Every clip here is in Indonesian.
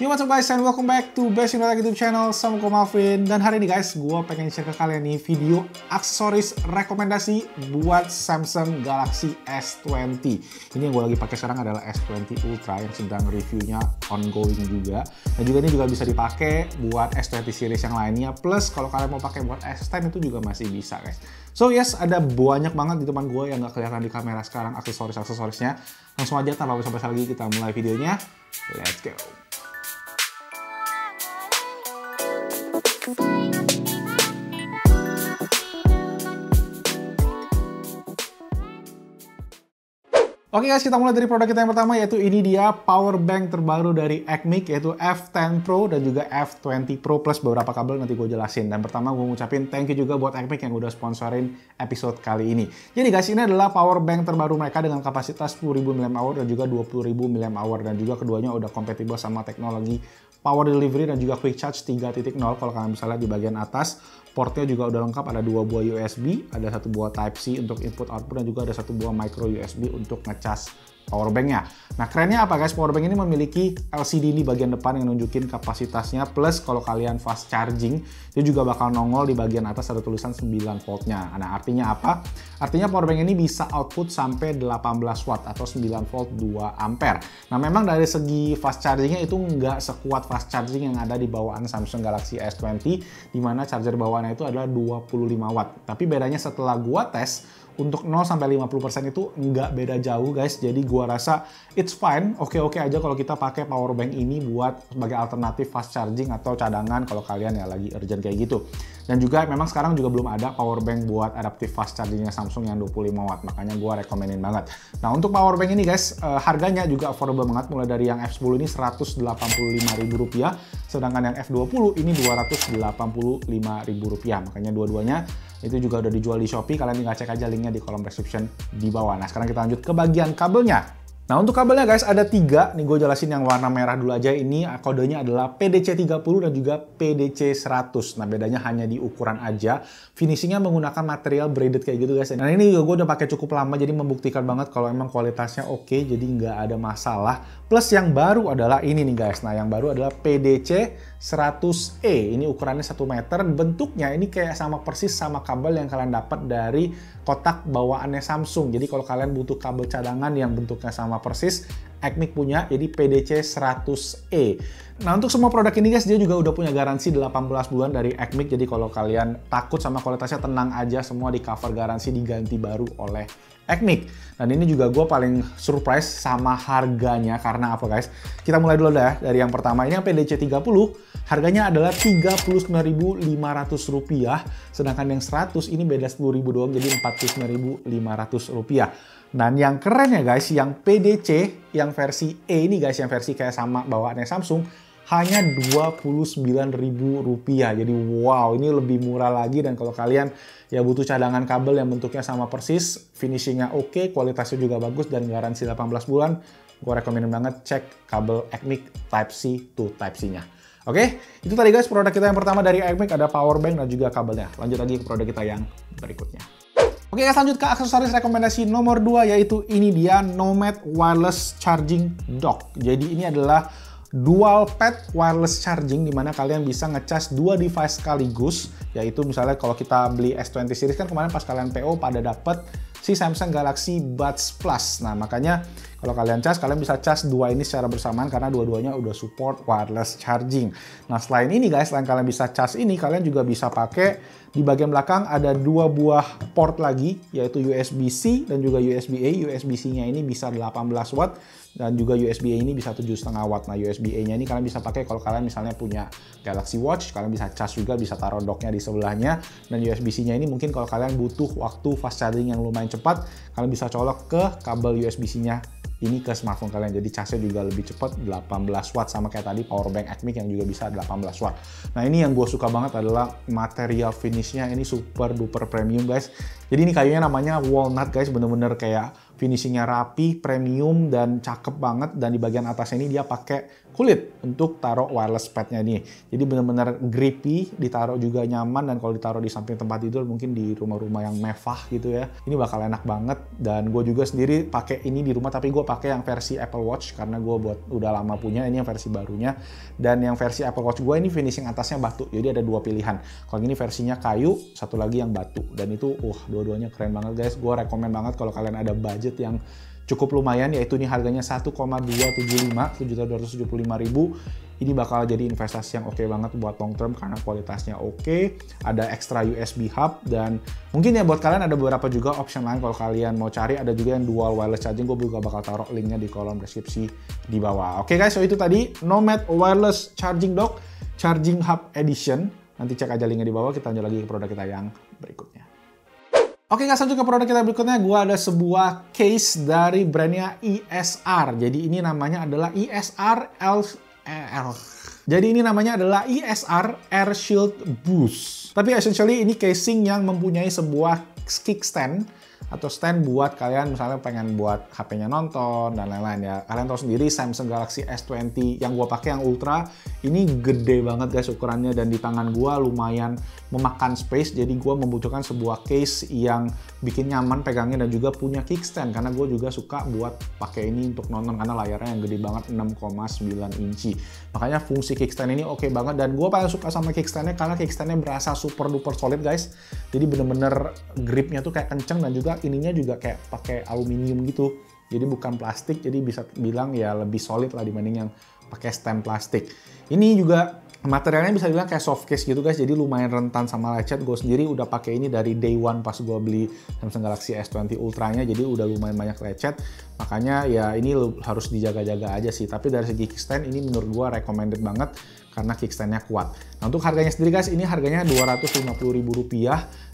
Yo, what's up guys, and welcome back to Best in YouTube channel sama gue Malvin. Dan hari ini guys, gue pengen share ke kalian nih video aksesoris rekomendasi buat Samsung Galaxy S20. Ini yang gue lagi pakai sekarang adalah S20 Ultra yang sedang reviewnya ongoing juga. Dan juga ini juga bisa dipakai buat S20 series yang lainnya. Plus kalau kalian mau pakai buat S10 itu juga masih bisa guys. So yes, ada banyak banget di teman gue yang nggak kelihatan di kamera sekarang aksesorisnya. Langsung aja tanpa basa-basi lagi kita mulai videonya. Let's go. Oke guys, kita mulai dari produk kita yang pertama, yaitu ini dia power bank terbaru dari Acmic, yaitu F10 Pro dan juga F20 Pro plus beberapa kabel nanti gue jelasin. Dan pertama gue ngucapin thank you juga buat Acmic yang udah sponsorin episode kali ini. Jadi guys, ini adalah power bank terbaru mereka dengan kapasitas 10.000 mAh dan juga 20.000 mAh, dan juga keduanya udah kompatibel sama teknologi power delivery dan juga quick charge 3.0. Kalau kalian bisa lihat di bagian atas, portnya juga udah lengkap, ada 2 buah USB, ada 1 buah Type-C untuk input output, dan juga ada 1 buah micro USB untuk ngecas powerbanknya. Nah kerennya apa guys, powerbank ini memiliki LCD di bagian depan yang nunjukin kapasitasnya, plus kalau kalian fast charging dia juga bakal nongol di bagian atas ada tulisan 9 voltnya. Nah artinya apa? Artinya powerbank ini bisa output sampai 18 watt atau 9 volt 2 ampere. Nah memang dari segi fast chargingnya itu nggak sekuat fast charging yang ada di bawaan Samsung Galaxy S20, dimana charger bawaannya itu adalah 25 watt. Tapi bedanya setelah gua tes, untuk 0-50% itu nggak beda jauh guys, jadi gua rasa it's fine, oke-oke aja kalau kita pakai power bank ini buat sebagai alternatif fast charging atau cadangan kalau kalian ya lagi urgent kayak gitu. Dan juga memang sekarang juga belum ada power bank buat adaptive fast chargingnya Samsung yang 25 watt, makanya gua rekomenin banget. Nah untuk power bank ini guys, harganya juga affordable banget, mulai dari yang F10 ini Rp185.000, sedangkan yang F20 ini Rp285.000, makanya dua-duanya itu juga udah dijual di Shopee. Kalian tinggal cek aja linknya di kolom description di bawah. Nah sekarang kita lanjut ke bagian kabelnya. Nah untuk kabelnya guys ada 3, nih gue jelasin yang warna merah dulu aja. Ini kodenya adalah PDC30 dan juga PDC100. Nah bedanya hanya di ukuran aja. Finishingnya menggunakan material braided kayak gitu guys. Nah ini juga gue udah pakai cukup lama, jadi membuktikan banget kalau emang kualitasnya oke, jadi nggak ada masalah. Plus yang baru adalah ini nih guys. Nah yang baru adalah PDC100E. Ini ukurannya 1 meter. Bentuknya ini kayak sama persis sama kabel yang kalian dapat dari kotak bawaannya Samsung. Jadi kalau kalian butuh kabel cadangan yang bentuknya sama persis, Acmic punya, jadi PDC100E. Nah untuk semua produk ini guys, dia juga udah punya garansi 18 bulan dari Acmic. Jadi kalau kalian takut sama kualitasnya, tenang aja, semua di cover garansi, diganti baru oleh Acmic. Dan ini juga gue paling surprise sama harganya, karena apa guys? Kita mulai dulu dah dari yang pertama. Ini yang PDC30, harganya adalah Rp39.500, sedangkan yang 100 ini beda 10.000 doang, jadi Rp49.500. Dan yang keren ya guys, yang PDC, yang versi E ini guys, yang versi kayak sama bawaannya Samsung, hanya Rp29.000. Jadi wow, ini lebih murah lagi. Dan kalau kalian ya butuh cadangan kabel yang bentuknya sama persis, finishingnya oke, kualitasnya juga bagus, dan garansi 18 bulan, gue rekomenin banget cek kabel Acmic Type-C to Type-C-nya. Oke, itu tadi guys produk kita yang pertama dari Acmic, ada power bank dan juga kabelnya. Lanjut lagi ke produk kita yang berikutnya. Oke guys, lanjut ke aksesoris rekomendasi nomor 2, yaitu ini dia Nomad Wireless Charging Dock. Jadi ini adalah dual pad wireless charging, dimana kalian bisa ngecas 2 device sekaligus, yaitu misalnya kalau kita beli S20 series kan kemarin pas kalian PO pada dapat si Samsung Galaxy Buds Plus. Nah makanya kalau kalian cas, kalian bisa cas 2 ini secara bersamaan karena dua-duanya udah support wireless charging. Nah selain ini guys, selain kalian bisa cas ini, kalian juga bisa pakai di bagian belakang ada 2 buah port lagi, yaitu USB-C dan juga USB-A. USB-C-nya ini bisa 18 watt dan juga USB-A ini bisa 7,5 watt. Nah USB-A-nya ini kalian bisa pakai kalau kalian misalnya punya Galaxy Watch, kalian bisa cas juga, bisa taruh docknya di sebelahnya. Dan USB-C-nya ini mungkin kalau kalian butuh waktu fast charging yang lumayan cepat, kalian bisa colok ke kabel USB-C-nya ini ke smartphone kalian, jadi casnya juga lebih cepat, 18 watt, sama kayak tadi powerbank Acmic yang juga bisa 18 watt. Nah ini yang gue suka banget adalah material finishnya, ini super duper premium guys. Jadi ini kayunya namanya walnut guys, bener-bener kayak finishingnya rapi, premium, dan cakep banget. Dan di bagian atasnya ini dia pakai kulit untuk taruh wireless padnya nih. Jadi benar-benar grippy, ditaruh juga nyaman, dan kalau ditaruh di samping tempat tidur mungkin di rumah-rumah yang mewah gitu ya, ini bakal enak banget. Dan gue juga sendiri pakai ini di rumah, tapi gue pakai yang versi Apple Watch karena gue udah lama punya, ini yang versi barunya. Dan yang versi Apple Watch gue ini finishing atasnya batu, jadi ada dua pilihan. Kalau ini versinya kayu, satu lagi yang batu, dan itu dua-duanya keren banget guys. Gue rekomen banget kalau kalian ada budget yang cukup lumayan, yaitu ini harganya 1,275, 7.275.000. Ini bakal jadi investasi yang oke banget buat long term karena kualitasnya oke, ada extra USB hub, dan mungkin ya buat kalian ada beberapa juga option lain kalau kalian mau cari, ada juga yang dual wireless charging. Gue juga bakal taruh linknya di kolom deskripsi di bawah. Oke guys, so itu tadi Nomad Wireless Charging Dock Charging Hub Edition. Nanti cek aja linknya di bawah. Kita lanjut lagi ke produk kita yang berikutnya. Oke guys, lanjut ke produk kita berikutnya. Gue ada sebuah case dari brandnya ESR. Jadi ini namanya adalah ESR Air Shield Boost. Tapi essentially ini casing yang mempunyai sebuah kickstand atau stand buat kalian misalnya pengen buat HP-nya nonton dan lain-lain ya. Kalian tahu sendiri Samsung Galaxy S20 yang gua pakai yang Ultra ini gede banget guys ukurannya, dan di tangan gua lumayan memakan space. Jadi gua membutuhkan sebuah case yang bikin nyaman pegangnya dan juga punya kickstand karena gua juga suka buat pakai ini untuk nonton karena layarnya yang gede banget 6,9 inci. Makanya fungsi kickstand ini oke banget, dan gua paling suka sama kickstandnya karena kickstandnya berasa super duper solid guys. Jadi bener-bener gripnya tuh kayak kenceng, dan juga ininya juga kayak pakai aluminium gitu. Jadi bukan plastik, jadi bisa bilang ya lebih solid lah dibanding yang pakai stand plastik. Ini juga materialnya bisa dibilang kayak soft case gitu guys, jadi lumayan rentan sama lecet. Gue sendiri udah pakai ini dari day one pas gue beli Samsung Galaxy S20 Ultra-nya, jadi udah lumayan banyak lecet. Makanya ya ini harus dijaga-jaga aja sih. Tapi dari segi kickstand ini menurut gue recommended banget karena kickstand-nya kuat. Nah untuk harganya sendiri guys, ini harganya Rp250.000.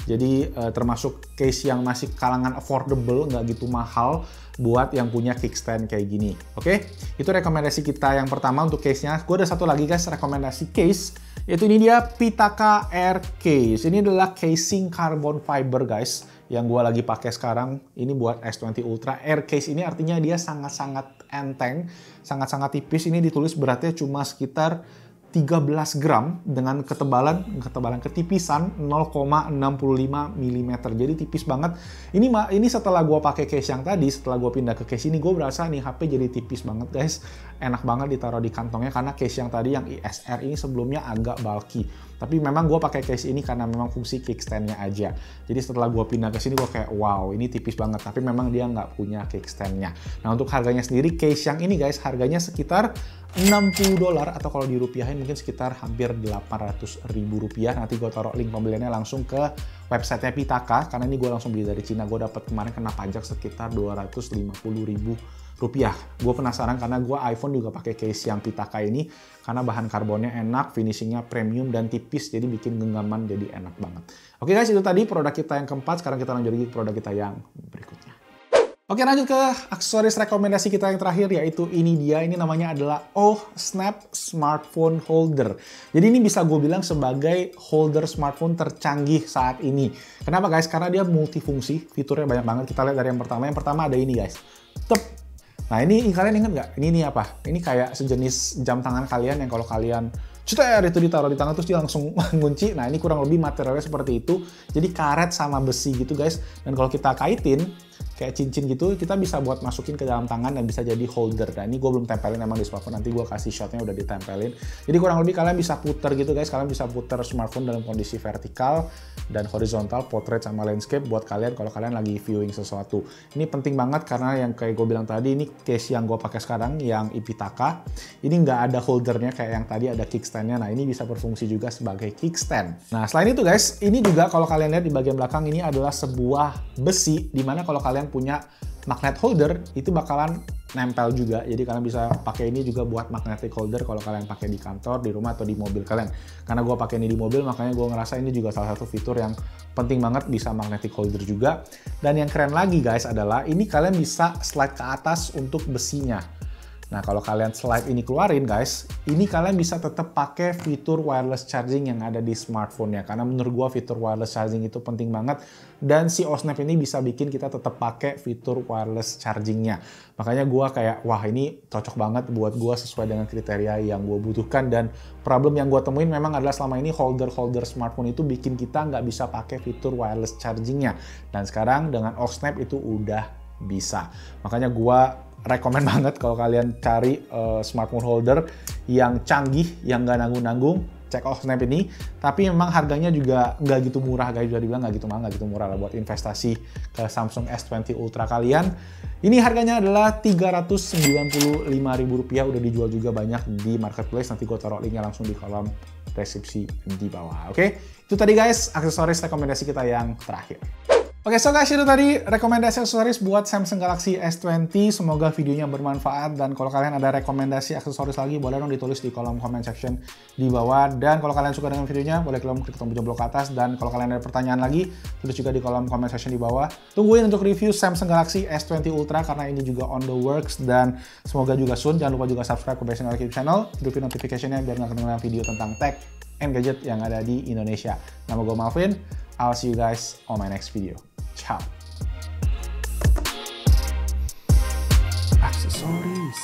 Jadi termasuk case yang masih kalangan affordable, nggak gitu mahal buat yang punya kickstand kayak gini. Oke, itu rekomendasi kita yang pertama untuk case-nya. Gue ada satu lagi guys, rekomendasi case, yaitu ini dia Pitaka Air Case. Ini adalah casing carbon fiber guys, yang gue lagi pakai sekarang. Ini buat S20 Ultra. Air Case ini artinya dia sangat-sangat enteng, sangat-sangat tipis. Ini ditulis beratnya cuma sekitar 13 gram dengan ketebalan ketipisan 0,65 mm. Jadi tipis banget. Ini setelah gue pakai case yang tadi, setelah gue pindah ke case ini, gue berasa nih HP jadi tipis banget guys. Enak banget ditaruh di kantongnya karena case yang tadi yang ESR ini sebelumnya agak bulky. Tapi memang gue pakai case ini karena memang fungsi kickstand-nya aja. Jadi setelah gue pindah ke sini gue kayak wow ini tipis banget. Tapi memang dia nggak punya kickstand-nya. Nah untuk harganya sendiri case yang ini guys harganya sekitar $60 atau kalau dirupiahin mungkin sekitar hampir Rp800.000. Nanti gue taruh link pembeliannya langsung ke websitenya Pitaka karena ini gue langsung beli dari Cina. Gue dapat kemarin kena pajak sekitar Rp250.000. Gue penasaran karena gue iPhone juga pakai case yang Pitaka ini karena bahan karbonnya enak, finishingnya premium dan tipis, jadi bikin genggaman jadi enak banget. Oke guys, itu tadi produk kita yang keempat. Sekarang kita lanjut lagi ke produk kita yang berikutnya. Oke, lanjut ke aksesoris rekomendasi kita yang terakhir, yaitu ini dia. Ini namanya adalah Snap Smartphone Holder. Jadi ini bisa gue bilang sebagai holder smartphone tercanggih saat ini. Kenapa guys? Karena dia multifungsi, fiturnya banyak banget. Kita lihat dari yang pertama. Yang pertama ada ini guys. Nah ini kalian ingat nggak? Ini apa? Ini kayak sejenis jam tangan kalian yang kalau kalian ceter itu ditaruh di tangan terus dia langsung ngunci. Nah ini kurang lebih materialnya seperti itu. Jadi karet sama besi gitu guys. Dan kalau kita kaitin kayak cincin gitu, kita bisa buat masukin ke dalam tangan dan bisa jadi holder. Nah ini gue belum tempelin emang di smartphone, nanti gue kasih shotnya udah ditempelin. Jadi kurang lebih kalian bisa puter gitu guys, kalian bisa puter smartphone dalam kondisi vertikal dan horizontal, portrait sama landscape buat kalian kalau kalian lagi viewing sesuatu. Ini penting banget karena yang kayak gue bilang tadi, ini case yang gue pakai sekarang yang Pitaka. Ini nggak ada holdernya kayak yang tadi, ada kickstandnya. Nah ini bisa berfungsi juga sebagai kickstand. Nah selain itu guys, ini juga kalau kalian lihat di bagian belakang ini adalah sebuah besi, dimana kalau kalian punya magnet holder itu bakalan nempel juga. Jadi kalian bisa pakai ini juga buat magnetic holder kalau kalian pakai di kantor, di rumah, atau di mobil kalian. Karena gue pakai ini di mobil, makanya gue ngerasa ini juga salah satu fitur yang penting banget, bisa magnetic holder juga. Dan yang keren lagi guys adalah ini kalian bisa slide ke atas untuk besinya. Nah, kalau kalian slide ini keluarin guys, ini kalian bisa tetap pakai fitur wireless charging yang ada di smartphone-nya. Karena menurut gua fitur wireless charging itu penting banget. Dan si OSNAP ini bisa bikin kita tetap pakai fitur wireless charging-nya. Makanya gua kayak, wah ini cocok banget buat gua sesuai dengan kriteria yang gua butuhkan. Dan problem yang gua temuin memang adalah selama ini holder-holder smartphone itu bikin kita nggak bisa pakai fitur wireless charging-nya. Dan sekarang dengan OSNAP itu udah bisa. Makanya gua rekomen banget kalau kalian cari smartphone holder yang canggih, yang nggak nanggung-nanggung, cek OSNAP ini. Tapi memang harganya juga nggak gitu murah, guys. Udah dibilang nggak gitu mahal, nggak gitu murah lah buat investasi ke Samsung S20 Ultra kalian. Ini harganya adalah Rp395.000, udah dijual juga banyak di marketplace. Nanti gue taruh linknya langsung di kolom deskripsi di bawah. Oke, itu tadi guys aksesoris rekomendasi kita yang terakhir. Oke, so guys, itu tadi rekomendasi aksesoris buat Samsung Galaxy S20. Semoga videonya bermanfaat, dan kalau kalian ada rekomendasi aksesoris lagi, boleh dong ditulis di kolom comment section di bawah. Dan kalau kalian suka dengan videonya, boleh klik tombol jempol ke atas. Dan kalau kalian ada pertanyaan lagi, tulis juga di kolom comment section di bawah. Tungguin untuk review Samsung Galaxy S20 Ultra, karena ini juga on the works, dan semoga juga soon. Jangan lupa juga subscribe ke Basic Knowledge Channel, hidupin notification-nya biar nggak ketinggalan video tentang tech and gadget yang ada di Indonesia. Nama gue Malvin, I'll see you guys on my next video. Ciao. Aksesoris.